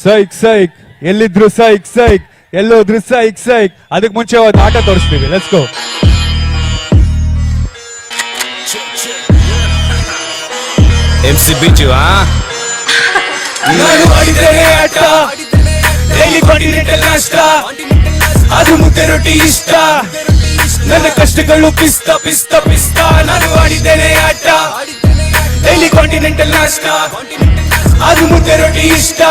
ಸೈಕ್ ಸೈಕ್ ಎಲ್ಲಿದ್ರು ಸೈಕ್ ಸೈಕ್ ಎಲ್ಲೋದ್ರು ಸೈಕ್ ಸೈಕ್. ಅದಕ್ಕೆ ಮುಂಚೆ ಒಂದು ಆಟ ತೋರಿಸ್ತೀವಿ. Let's go. MC ಬಿಜು ನಾನು ಆಡಿದ್ದೇನೆ ಆಟ, ಡೈಲಿ ಕಾಂಟಿನೆಂಟಲ್ ನಾಷ್ಟ, ಅದು ಮುದ್ದೆ ರೊಟ್ಟಿ ಇಷ್ಟ, ನನ್ನ ಕಷ್ಟಗಳು ಪಿಸ್ತಾ ಪಿಸ್ತಾ ಪಿಸ್ತಾ. ನಾನು ಆಡಿದ್ದೇನೆ ಆಟ, ಡೈಲಿ ಕಾಂಟಿನೆಂಟಲ್ ನಾಷ್ಟ, ಅದು ಮುದ್ದೆ ರೊಟ್ಟಿ ಇಷ್ಟ,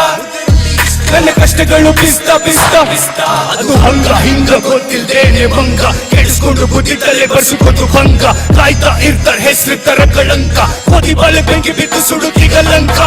ನನ್ನ ಕಷ್ಟಗಳು ಪಿಸ್ತಾ ಪಿಸ್ತಾ ಪಿಸ್ತಾ. ಅದು ಹಂಗ ಹಿಂಗ ಗೊತ್ತಿಲ್ದೇನೆ ಭಂಗ, ಕೆಡಿಸ್ಕೊಂಡು ಬುದ್ಧಿದ್ದಲ್ಲೇ ಬರ್ಸಿಕೊಟ್ಟು ಭಂಗ. ಕಾಯ್ತಾ ಇರ್ತಾರೆ ಹೆಸರಿರ್ತಾರ ಕಳಂಕ, ಕೋತಿ ಬಾಳೆ ಬೆಂಕಿ ಬಿದ್ದು ಸುಡುತ್ತೀಗ ಲಂಕ.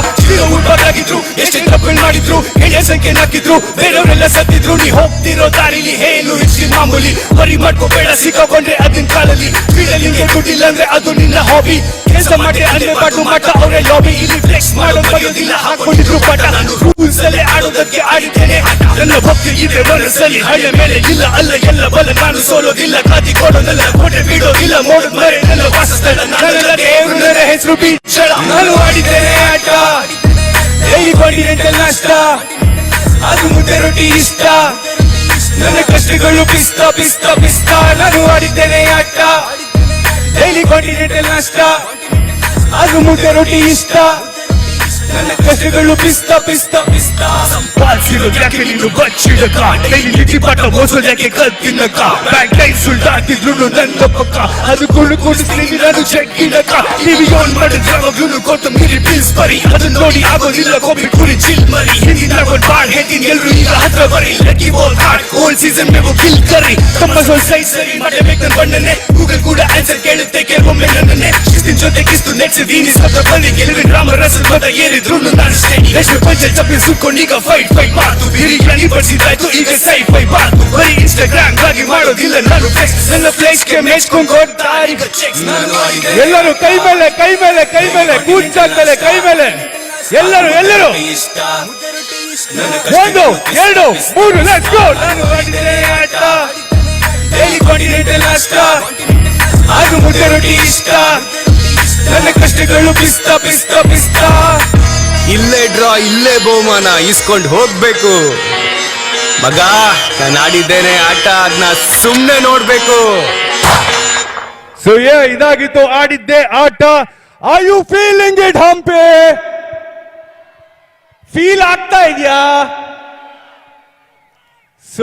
ಊಟವಾಗಿದ್ರು ಎಷ್ಟೇ ತಪ್ಪಲ್ ಮಾಡಿದ್ರು, ಎಣ್ಣೆ ಸಂಖ್ಯೆ ಹಾಕಿದ್ರು, ಬೇರೆಯವರೆಲ್ಲ ಸತ್ತಿದ್ರು. ನೀ ಹೋಗ್ತಿರೋ ದಾರಿಲಿ ಹೇಳು ಇಚ್ಚಿ ಮಾಮೂಲಿ, ಬರಿ ಮಾಡ್ಕೋಬೇಡ ಸಿಕ್ಕಾಕೊಂಡ್ರೆ ಅದನ್ ಕಾಲಲ್ಲಿ. ಬೀಳಲಿಂಗೆ ದುಡ್ಡಿಲ್ಲ ಅಂದ್ರೆ ಅದು ನಿನ್ನ ಹಾಬಿ, ಕೆಲಸ ಮಾಡಿ ಅಂದ್ರೆ ಬಾಟು ಮಾಟ ಅವರೇ ಲಾಬಿ. ಇಲ್ಲಿ ಫ್ಲೆಕ್ಸ್ ಮಾಡೋದು ಬಯೋದಿಲ್ಲ ಹಾಕೊಂಡಿದ್ರು ಪಾಠ, ನಾನು ರೂಲ್ಸ್ ಅಲ್ಲೇ ಆಡೋದಕ್ಕೆ ಆಡಿದ್ದೇನೆ ಆಟ. ನನ್ನ ಭಕ್ತಿ ಇದೆ ಮನಸ್ಸಲ್ಲಿ, ಹಳ್ಳೆ ಮೇಲೆ ಇಲ್ಲ ಅಲ್ಲ ಎಲ್ಲ ಬಲ. ನಾನು ಸೋಲೋದಿಲ್ಲ, ಕಾದಿ ಕೊಡೋದಲ್ಲ, ಕೋಟೆ ಬೀಳೋದಿಲ್ಲ, ಮೋಡದ ಮರೆ ನನ್ನ ವಾಸಸ್ಥಳ. ನನ್ನ ದೇವರ ಹೆಸರು ಬೀಚಳ. ನಾನು ಆಡಿದ್ದೇನೆ ಆಟ, ಡೈಲಿ ಕಾಂಟಿನೆಂಟಲ್ ನಾಷ್ಟ, ಅದು ಮುದ್ದೆ ರೊಟ್ಟಿ ಇಷ್ಟ, ನನ್ನ ಕಷ್ಟಗಳು ಪಿಸ್ತಾ ಪಿಸ್ತಾ ಪಿಸ್ತಾ. ನಾನು ಆಡಿದ್ದೇನೆ ಆಟ, ಡೈಲಿ ಕಾಂಟಿನೆಂಟಲ್ ನಾಷ್ಟ, ಅದು ಮುದ್ದೆ ರೊಟ್ಟಿ ಇಷ್ಟ, ನನ್ನ ಕಷ್ಟಗಳು ಪಿಸ್ತಾ ಪಿಸ್ತಾ ಪಿಸ್ತಾ. ಸಂಪಾದಿಸಿರೋದು ಯಾಕೆ ನೀನು ಬಚ್ಚಿಡಕ, ಡೈಲಿ ನಿಧಿ ಪಾಠ ಮೋಸೋದು ಯಾಕೆ ಕತ್ತಿನಕ. ಬ್ಯಾಂಕ್ ಲೈನ್ ಸುಳ್ದಾಡ್ತಿದ್ರು ನನ್ನ ಪಕ್ಕ, ಅದು ಕೊಡಿಸ್ತೀನಿ ನಾನು ಚೆಕ್ಕಿನಕ. ಟಿವಿ ಆನ್ ಮಾಡಿದ್ರೆ ಯಾವಾಗ್ಲೂ ಕೊತ್ತಂಬರಿ ಬಿಲ್ಸ್ ಬರಿ, ಅದನ್ನ ನೋಡಿ ಆಗೋದಿಲ್ಲ ಕೋಪಿ ಕುರಿ ಚಿಲ್ ಮರಿ. ಹಿಂದಿನ ಒಂದು ಬಾಳ್ ಹೇಳ್ತೀನಿ ಎಲ್ರು ಈಗ ಹತ್ರ ಬರಿ. Lucky ball hard old season ಮೇವು ಕಿಲ್ ಕರಿ. ತಮ್ಮ ಸೋಲ್ ಸೈಜ್ ಸರಿ ಮಾಡಬೇಕು ನನ್ನ ಬಣ್ಣನೆ, ಗೂಗಲ್ ಕೂಡ ಆನ್ಸರ್ ಕೇಳುತ್ತೆ ಕೆಲವೊಮ್ಮೆ ನನ್ನನ್ನೇ. ಶಿಸ್ತಿನ ಜೊತೆ ಕಿಸ್ತು ನೆಚ್ಚಿದೀನಿ ಸತ್ತ ಬನ್ನಿ ಗೆಲುವಿನ ರಾಮ ರಸದ ಮತ ಏರಿದ್ರು ನಾನು ಸ್ಟೇಡಿ. ಎಷ್ಟು ಪಂಚಾಯತ್ ತಪ್ಪಿ ಸುಟ್ಕೊಂಡು ಈಗ ಫೈಟ್ ಮಾಡ್ತು, ಬಿರಿಯಾನಿ ಬಡಿಸಿದಾಯ್ತು ಈಗ ಸೈಫೈ ಮಾಡ್ತು. ಬರೀ ಇನ್ಸ್ಟಾಗ್ರಾಮ್ ಗಾಗಿ ಮಾಡೋದಿಲ್ಲ ನಾನು ಫ್ಲೆಕ್ಸ್, ನನ್ನ ಫ್ಲೆಕ್ಸ್ಗೆ ಮೆಚ್ಕೊಂಡು ಕೊಡ್ತಾ ಈಗ ಚೆಕ್ಸ್. ಎಲ್ಲರೂ ಕೈ ಮೇಲೆ ಕೈ ಮೇಲೆ ಕೈ ಮೇಲೆ ಕೂಚಾಗ್ತದೆ ಕೈ ಮೇಲೆ. ಎಲ್ಲರೂ ಎಲ್ಲರೂ 1 2 3 ಲೆಟ್ಸ್ ಗೋ. ನಾನು ಆಡಿದ್ದೇನೆ ಆಟ, ಡೈಲಿ ಕಾಂಟಿನೆಂಟಲ್ ನಾಷ್ಟ, ಅದು ಮುದ್ದೆ ರೊಟ್ಟಿ ಇಷ್ಟ, ನನ್ನ ಕಷ್ಟಗಳು ಪಿಸ್ತಾ ಪಿಸ್ತಾ ಪಿಸ್ತಾ. ಇಲ್ಲೇ ಡ್ರಾ ಇಲ್ಲೇ ಬಹುಮಾನ ಇಸ್ಕೊಂಡು ಹೋಗ್ಬೇಕು ಮಗ. ನಾನು ಆಡಿದ್ದೇನೆ ಆಟ, ಅದನ್ನ ಸುಮ್ನೆ ನೋಡ್ಬೇಕು. ಸೊ ಇದಾಗಿತ್ತು ಆಡಿದ್ದೆ ಆಟ. Are you feeling it Hampi? Feel ಆಗ್ತಾ ಇದೆಯಾ? ಸೊ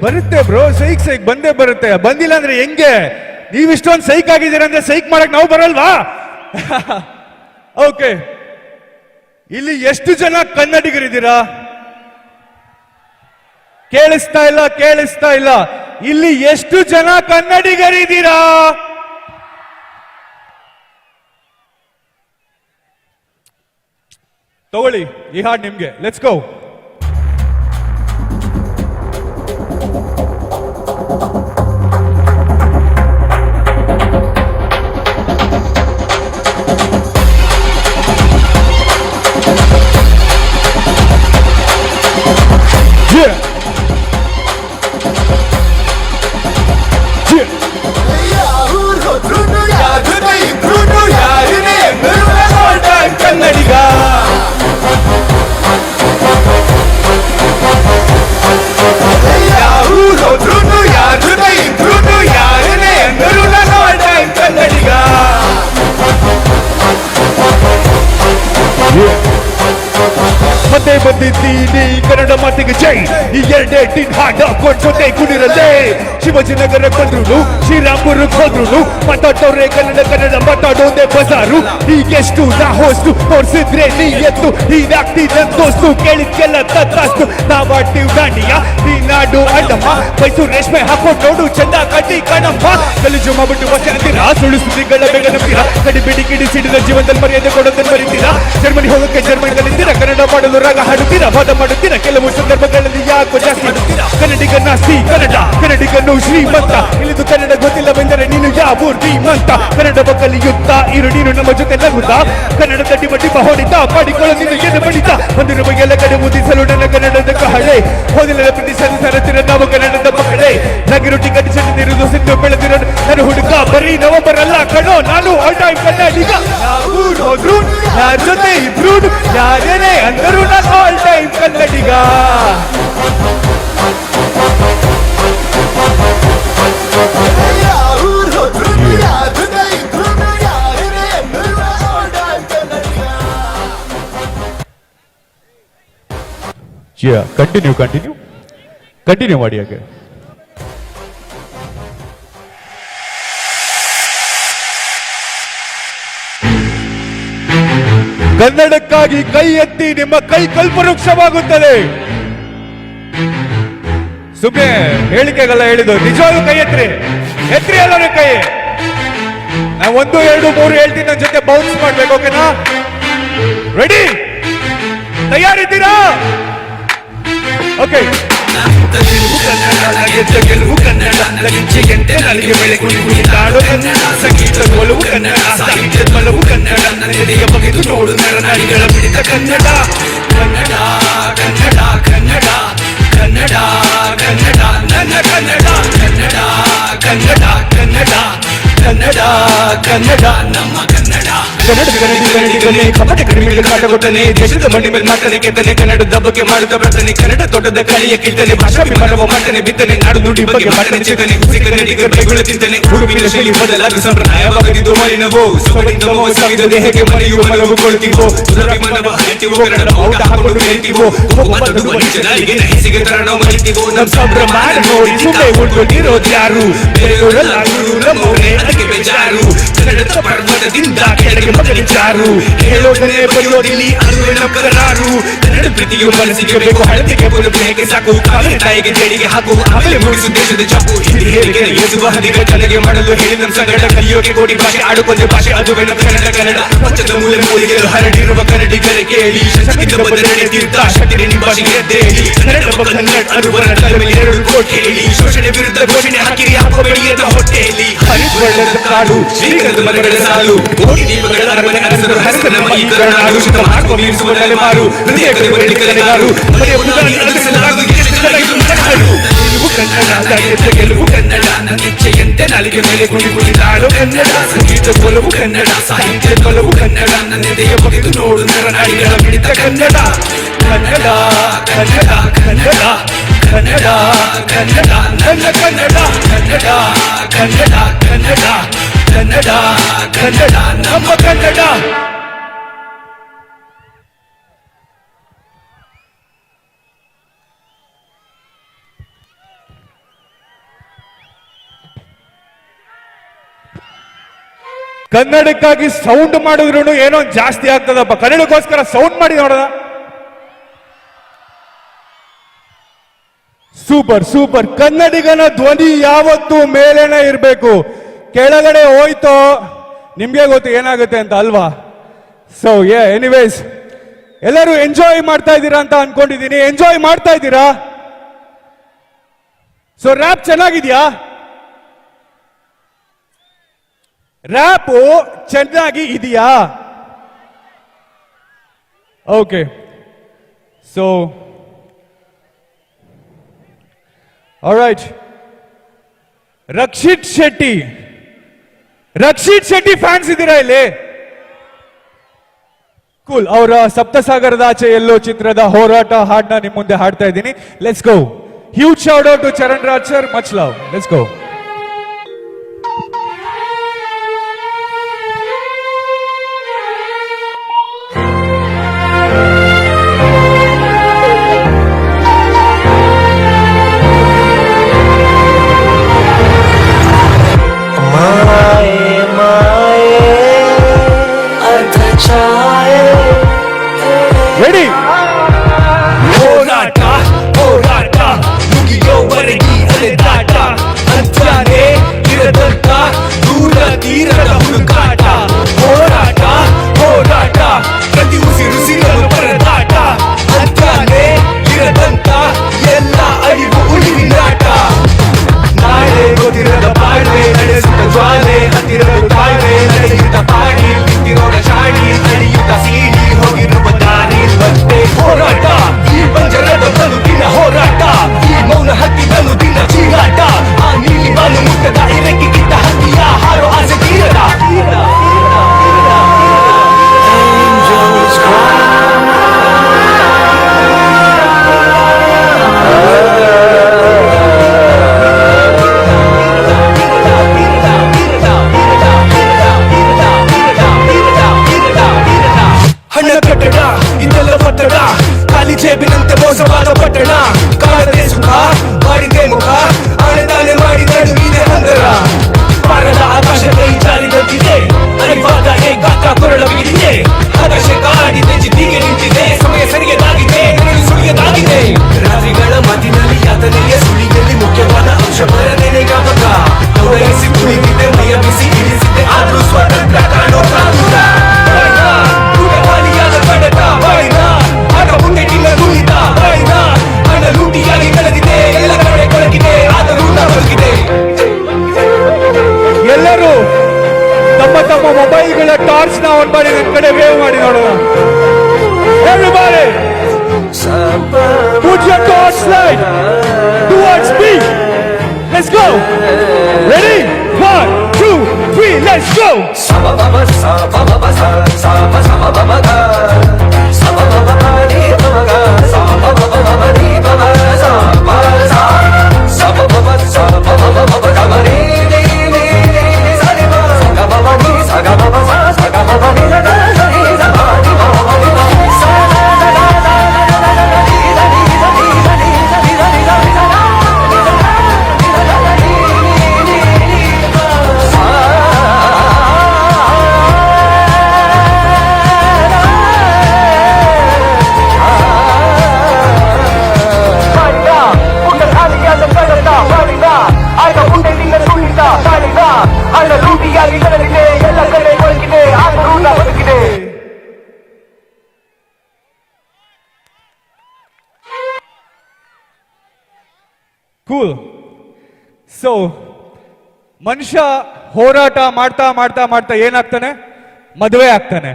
ಬರುತ್ತೆ ಬ್ರೋ, ಸೈಕ್ ಸೈಕ್ ಬಂದೇ ಬರುತ್ತೆ. ಬಂದಿಲ್ಲ ಅಂದ್ರೆ ಹೆಂಗೆ? ನೀವಿಷ್ಟೊಂದು ಸೈಕ್ ಆಗಿದ್ದೀರ ಅಂದ್ರೆ ಸೈಕ್ ಮಾಡಕ್ ನಾವು ಬರಲ್ವಾ? ಓಕೆ, ಇಲ್ಲಿ ಎಷ್ಟು ಜನ ಕನ್ನಡಿಗರಿದ್ದೀರಾ? ಕೇಳಿಸ್ತಾ ಇಲ್ಲ, ಕೇಳಿಸ್ತಾ ಇಲ್ಲ. ಇಲ್ಲಿ ಎಷ್ಟು ಜನ ಕನ್ನಡಿಗರಿದ್ದೀರಾ? ತಗೊಳ್ಳಿ ಈ ಹಾಡು ನಿಮ್ಗೆ. Let's go. ಕನ್ನಡಿಗ ಯಾರೂರೋದ್ರೂ ಯಾರು ಇಬ್ರು ಯಾರನೇ ಅಂದರು ಕನ್ನಡಿಗ. ಮತ್ತೆ ಬಂದಿದ್ದೀನಿ ಕನ್ನಡ ಮಾತಿಗೆ ಜೈ. ಈ ಎರಡೇ ಟಿನ್ ಹಾಡ್ ಹಾಕೊಂಡ್ ಜೊತೆ ಕುಣಿರಲ್ಲೇ. ಶಿವಾಜಿನಗರ ಬಂದ್ರು, ಶ್ರೀರಾಮ್ಪುರಕ್ಕೆ ಹೋದ್ರು, ಮಾತಾಡೋರೆ ಕನ್ನಡ ಕನ್ನಡ ಮಾತಾಡೋದೇ ಬಜಾರು. ಈಗೆಷ್ಟು ನಾ ಹೋಸ್ತು ತೋರ್ಸಿದ್ರೆ ನೀ ಎತ್ತು, ಹೀಗಾಗ್ತಿದ್ದ ದೋಸ್ತು ಕೇಳಿದ್ಕೆಲ್ಲ ತತ್ತಾಸ್ತು. ನಾವಾಡ್ತೀವ್ ದಾಂಡಿಯ ಈ ನಾಡು ಅಡ್ಡಮ್ಮ, ಮೈಸೂರು ರೇಷ್ಮೆ ಹಾಕೊಂಡ್ ನೋಡು ಚಂದ ಕಟ್ಟಿ ಕಣಮ್ಮ. ಗಲೀಜು ಮಾಡ್ಬಿಟ್ಟು ಬಸ್ ಅಂತೀರಾ, ಸುಳ್ಳು ಸುದ್ದಿಗಳ ಬೇಗ ನಂಬ್ತೀರಾ. ಕಡಿಬಿಡಿ ಕಿಡಿ ಸಿಡಿದ ಜೀವನದಲ್ಲಿ ಮರ್ಯಾದೆ ಕೊಡೋದನ್ನ ಬರೀತೀರಾ. ಜರ್ಮನಿ ಹೋಗಕ್ಕೆ ಜರ್ಮನಿಗಳಿದ್ದೀರಾ, ಕನ್ನಡ ಮಾಡಲು ರಾಗ ಹಾಡುತ್ತೀರಾ, ವಾದ ಮಾಡುತ್ತೀರಾ. ಕೆಲವು ಸಂದರ್ಭಗಳಲ್ಲಿ ಯಾಕೋ ಜಾಸ್ತಿ ಮಾಡುತ್ತೀರಾ. ಕನ್ನಡಿಗ ನಾಸ್ತಿ ಕನ್ನಡ, ಕನ್ನಡಿಗನು ಶ್ರೀಮಂತ. ಇಲ್ಲಿದು ಕನ್ನಡ ಗೊತ್ತಿಲ್ಲವೆಂದರೆ ನೀನು ಯಾವ ಶ್ರೀಮಂತ. ಕನ್ನಡ ಬಗ್ಗಲ್ಲಿ ಯುದ್ಧ ಇರು ನೀನು ನಮ್ಮ ಜೊತೆ ನಗುತ್ತಾ. ಕನ್ನಡದ ಡಿಮ ಹೊಡಿತ ಮಾಡಿಕೊಳ್ಳೋ ನೀನು ಏನು ಬಡಿತ. ಹೊಂದಿರುವ ಎಲ್ಲ ಕಡೆ ಮುದಿಸಲು ನನ್ನ ಕನ್ನಡದ ಕಹಳೆ. ಹೋದಿಲ್ಲ ಪ್ರತಿ ಸದಸ್ಯರ ನಾವು ಕನ್ನಡದ ಮಕ್ಕಳೇ. ರಾಗಿ ರೊಟ್ಟಿ ಕಟ್ಟಿಸಿಟ್ಟಿರುವುದು ಸಿದ್ದು ಬೆಳೆದಿರೋ ನನ್ನ ಹುಡುಗ ಬರೀ ನವಂಬರ್ ಅಲ್ಲ ಕಣೋ ನಾನು ಆಲ್ ಟೈಮ್ ಕನ್ನಡಿಗ ಊರ್ ಹೋದ್ರು ಯಾರ ಜೊತೆ ಇಬ್ರು ಯಾರೇನೇ ಅಂದರು ನಾನು ಆಲ್ ಟೈಮ್ ಕನ್ನಡಿಗ ಕಂಟಿನ್ಯೂ ಮಾಡಿ ಹಾಗೆ ಕನ್ನಡಕ್ಕಾಗಿ ಕೈ ಎತ್ತಿ ನಿಮ್ಮ ಕೈ ಕಲ್ಪವೃಕ್ಷವಾಗುತ್ತದೆ ಸುಮ್ಮನೆ ಹೇಳಿಕೆಗಲ್ಲ ಹೇಳಿದ್ದು ನಿಜವಾಗ್ಲೂ ಕೈ ಎತ್ರಿ ಎಲ್ಲರೂ ಕೈ ನಾ 1 2 3 ಹೇಳ್ತೀನಿ ನನ್ನ ಜೊತೆ ಬೌನ್ಸ್ ಮಾಡ್ಬೇಕು ಓಕೆನಾ ರೆಡಿ ತಯಾರಿದ್ದೀರಾ ಓಕೆ ಗೆಲುವು ಕನ್ನಡ ನಲಿಂಚೆಯಂತೆ ನಲಿಗೆ ಬೆಳೆ ಕುಣಿ ಕುಣಿದಾಡು ಕನ್ನಡ ಸಂಗೀತ ಒಲವು ಕನ್ನಡ ಸಾಹಿತ್ಯದ ಬಲವು ಕನ್ನಡ ನನ್ನೆದೆಯ ಬಗೆದು ನೋಡು ನರನಾಡಿಗಳ ಮಿಡಿತ ಕನ್ನಡ ಕನ್ನಡ ಕನ್ನಡ ಕನ್ನಡ ಕನ್ನಡ ಕನ್ನಡ ನನ್ನ ಕನ್ನಡ ಕನ್ನಡ ಕನ್ನಡ ಕನ್ನಡ ಕನ್ನಡ ಕನ್ನಡ ನಮ್ಮ ಕನ್ನಡ ಕನ್ನಡಿಗನೇ ಕಪಟ ಕಡಿಮೆಗೆ ಕಾಟ ಕೊಟ್ಟನೆ ದೇಶದ ಮಣ್ಣಿ ಮೇಲೆ ಮಾತನೆ ಕೆತ್ತನೆ ಕನ್ನಡದ ಬಗ್ಗೆ ಮಾಡುತ್ತ ಬರ್ತನೆ ಕನ್ನಡ ತೋಟದ ಕಳಿಯ ಕಿತ್ತನೆ ಭಾಷಾ ವಿಮಾನವ ಮಾಡ್ತಾನೆ ಬಿತ್ತನೆ ನಾಡು ನುಡಿ ಬಗ್ಗೆ ಮಾಡ್ತಾನೆ ಚಿಂತನೆ ಹುಸಿ ಕನ್ನಡಿಗರ ಬೈಗುಳ ಚಿಂತನೆ ಹುಡುಗಿನ ಶೈಲಿ ಬದಲಾಗಿ ಸಂಪ್ರದಾಯವಾಗದಿದ್ದು ಮಲಿನವೋ ಸೊಗಡಿಂದವೋ ಸಾವಿದ ದೇಹಕ್ಕೆ ಮನೆಯುವ ಮನವು ಕೊಳ್ತೀವೋ ಸುರಭಿಮಾನವ ಹರಿತೀವೋ ಕನ್ನಡ ಔಟ ಹಾಕೊಂಡು ಹೇಳ್ತೀವೋ ಮತದುವ ಜನರಿಗೆ ನಹಿಸಿಗೆ ತರಣ ಮರಿತೀವೋ ನಮ್ ಸಂಭ್ರಮ ನೋಡಿ ಸುಮ್ಮನೆ ಉಳ್ಕೊಂಡಿರೋದು ಯಾರು ಬೇರೆಯವರೆಲ್ಲ ನಮ್ಮವರೇ ಅದಕ್ಕೆ ಬೇಜಾರು ಕನ್ನಡದ ಪರ್ವತದಿಂದ ಕೆಳಗೆ ಮಗಲಿಚಾರು ಹೇಳೋದನ್ನೇ ಬರೆಯೋದಿಲ್ಲಿ ಅದುವೇ ನಮ್ಮ ಕರಾರು ಕನ್ನಡ ಪ್ರೀತಿಗೆ ಮನಸ್ಸಿಗೆ ಬೇಕು ಹಳದಿಗೆ ಪುನಃ ಸಾಕು ಕಾವಲೆ ತಾಯಿಗೆ ಜಡಿಗೆ ಹಾಕು ಆಮೇಲೆ ಮೂಡಿಸು ದೇಶದ ಚಾಪು ಹಿಂದಿ ಹೇಳಿಕೆ ಎದುವ ಹದಿಗ ತಲೆಗೆ ಮಾಡಲು ಹೇಳಿ ನಮ್ಮ ಸಂಗಡ ಕಲಿಯೋಕೆ ಕೋಟಿ ಭಾಷೆ ಆಡುಕೊಂಡೆ ಭಾಷೆ ಅದುವೇ ನಮ್ಮ ಕನ್ನಡ ಕನ್ನಡ ಪಂಚದ ಮೂಲೆ ಮೂಲಿಗೆ ಹರಡಿರುವ ಕನ್ನಡಿಗರ ಕೇಳಿ ಶಕ್ತಿದ ಬದಲನೆ ತೀರ್ಥ ಶಕ್ತಿ ನಿಮ್ಮ ಭಾಷೆಗೆ ಎದ್ದೇಳಿ ಕನ್ನಡ ಕನ್ನಡ ಅದುವರ ತಲೆ ಮೇಲೆ 2 ಕೋಟಿ ಹೇಳಿ ಶೋಷಣೆ ವಿರುದ್ಧ ಘೋಷಣೆ ಹಾಕಿರಿ ಹಾಕಬೇಡಿ ಅಂತ ಹೊಟ್ಟೆಯಲ್ಲಿ ಹರಿದ್ವರ್ಣದ ಕಾಡು ಶ್ರೀಗಂಧ ಮರಗಳ ಸಾಲು ಕೋಟಿ ದೀಪಗಳ ಅರಮನೆ ಅರಸರು ಹರಸ ನಮ್ಮ ಈ ಕರುನಾಡು ಶುದ್ಧ ಹಾಕುವ ಮೀರಿಸುವ ನೆಲೆಮಾರು ಹೃದಯ ಕಲಿವರಡಿ ಕಲೆಗಾರು ಮನೆಯ ಉದಾಹರಣೆ ಅನುಸರಿಸಲಾಗುವುದು ಗೆಲುವು ಕನ್ನಡ ಸಾಹಿತ್ಯ ಗೆಲುವು ಕನ್ನಡ ನನ್ನ ಇಚ್ಛೆಯಂತೆ ನಾಲಿಗೆ ಮೇಲೆ ಕುಣಿ ಕುಣಿದಾಡು ಕನ್ನಡ ಸಂಗೀತ ಒಲವು ಕನ್ನಡ ಸಾಹಿತ್ಯ ಒಲವು ಕನ್ನಡ ನನ್ನೆದೆಯ ಬಗೆದು ನೋಡು ನರನಾಡಿಗಳ ಮಿಡಿತ ಕನ್ನಡ ಕನ್ನಡ ಕನ್ನಡ ಕನ್ನಡ ಕನ್ನಡ ಕನ್ನಡ ನನ್ನ ಕನ್ನಡ ಕನ್ನಡ ಕನ್ನಡ ಕನ್ನಡ ಕನ್ನಡ ಕನ್ನಡ ನಮ್ಮ ಕನ್ನಡ ಕನ್ನಡಕ್ಕಾಗಿ ಸೌಂಡ್ ಮಾಡಿದ್ರು ಏನೋ ಜಾಸ್ತಿ ಆಗ್ತದಪ್ಪ ಕನ್ನಡಕ್ಕೋಸ್ಕರ ಸೌಂಡ್ ಮಾಡಿ ನೋಡೋಣ ಸೂಪರ್ ಸೂಪರ್ ಕನ್ನಡಿಗನ ಧ್ವನಿ ಯಾವತ್ತೂ ಮೇಲೇನೆ ಇರಬೇಕು ಕೆಳಗಡೆ ಹೋಯ್ತೋ ನಿಮ್ಗೆ ಗೊತ್ತು ಏನಾಗುತ್ತೆ ಅಂತ ಅಲ್ವಾ ಸೊ ಎನಿವೇಸ್ ಎಲ್ಲರೂ ಎಂಜಾಯ್ ಮಾಡ್ತಾ ಇದ್ದೀರಾ ಅಂತ ಅನ್ಕೊಂಡಿದ್ದೀನಿ ಎಂಜಾಯ್ ಮಾಡ್ತಾ ಇದ್ದೀರಾ ಸೊ ರ್ಯಾಪ್ ಚೆನ್ನಾಗಿದ್ಯಾ ರ್ಯಾಪು ಚೆನ್ನಾಗಿ ಇದೆಯಾ okay so alright Rakshit Shetty fans ಇದ್ದೀರಾ ಇಲ್ಲಿ ಕೂಲ್ ಅವರ ಸಪ್ತಸಾಗರದ ಆಚೆ ಎಲ್ಲೋ ಚಿತ್ರದ ಹೋರಾಟ ಹಾಡನ್ನ ನಿಮ್ ಮುಂದೆ ಹಾಡ್ತಾ ಇದ್ದೀನಿ let's go huge shout out to Charan Raj sir much love let's go Ready? ಹೋರಾಟ ಹೋರಾಟ ಮುಗಿಯೋವರೆಗೆ ಅಲೆದಾಟ ಅಂತ ಮೋಸವಾದ ಪಟ್ಟಣ ಕಾಣದೆ ಸುಖ ಮಾಡಿದೆ ಮುಖ ಆಣೆದಾನೆ ಮಾಡಿದಳು ಇದೆ ಹಂದರ ಪಾರದ ಆಕಾಶದ ಜಾರಿದಂತಿದೆ ಅರಿವಾದ ಏಕಾಂತ ಕೊರಳ ಬಿಗಿದೆ ಆಕಾಶ ಕಾಡಿದೆ ಜಿದ್ದಿಗೆ ನಿಂತಿದೆ ಸಮಯ ಸರಿಯದಾಗಿದೆ ನೆರಳು ಸುಳಿಯದಾಗಿದೆ ರಾತ್ರಿಗಳ ಮಾತಿನಲ್ಲಿ ಯಾತನೆಯ ಸುಳಿಯಲ್ಲಿ ಮುಖ್ಯವಾದ ಅಂಶ ಬರದೇನೆ ಜ್ಞಾಪಕ ಅವರಿಸಿ ಕುಳಿತಿದ್ದೆ ಮೈಯ ಬಿಸಿ ಇಳಿಸಿದ್ದೆ ಆದ್ರೂ ಸ್ವಾತಂತ್ರ್ಯ ಕಾಣೋ ಕಾದುರ ಊಟವಾಲಿಯಾದ ಕಡತ ಬಾಳಿನ ಆಗ ಮುಂದೆಟ್ಟಿನ ಕುಳಿತ ಬಾಳಿನ ಹಣ ಲೂಟಿಯಾಗಿ ಕಳೆದಿದೆ ಎಲ್ಲ ಕಡೆ ಕೊಳಗಿದೆ ಆದರೂ ಊಟ ಬದುಕಿದೆ ಎಲ್ಲರೂ ತಮ್ಮ ತಮ್ಮ ಮೊಬೈಲ್ಗಳ ಟಾರ್ಚ್ ನ ಆನ್ ಮಾಡಿ ನನ್ನ ಕಡೆ ವೇವ್ ಮಾಡಿ ನೋಡೋಣ. Everybody, put your torch light towards me. Let's go. Ready? 1, 2, 3, let's go. Cool. So, ಮನುಷ್ಯ ಹೋರಾಟ ಮಾಡ್ತಾ ಮಾಡ್ತಾ ಮಾಡ್ತಾ ಏನಾಗ್ತಾನೆ? ಮದುವೆ ಆಗ್ತಾನೆ.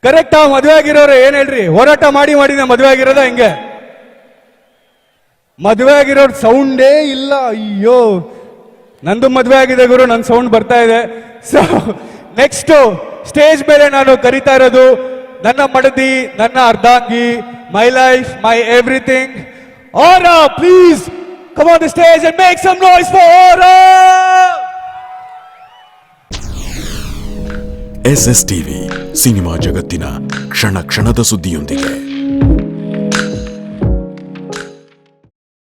ಕರೆಕ್ಟ್ ಆ ಮದುವೆ ಆಗಿರೋರು ಏನ್ ಹೇಳ್ರಿ? ಹೋರಾಟ ಮಾಡಿ ಮಾಡಿನ ಮದುವೆ ಆಗಿರೋದ ಹೆಂಗೆ? ಮದುವೆ ಆಗಿರೋರ್ ಸೌಂಡೇ ಇಲ್ಲ. ಅಯ್ಯೋ, ನಂದು ಮದುವೆ ಆಗಿದೆ ಗುರು, ನನ್ನ ಸೌಂಡ್ ಬರ್ತಾ ಇದೆ. ಸೊ ನೆಕ್ಸ್ಟ್ ಸ್ಟೇಜ್ ಮೇಲೆ ನಾನು ಕರಿತಾ ಇರೋದು ನನ್ನ ಮಡದಿ, ನನ್ನ ಅರ್ಧಾಂಗಿ, my life, my everything. Aura, please come on the stage and make some noise for Aura. SSTV cinema ಜಗತ್ತಿನ ಕ್ಷಣ ಕ್ಷಣದ ಸುದ್ದಿಯೊಂದಿಗೆ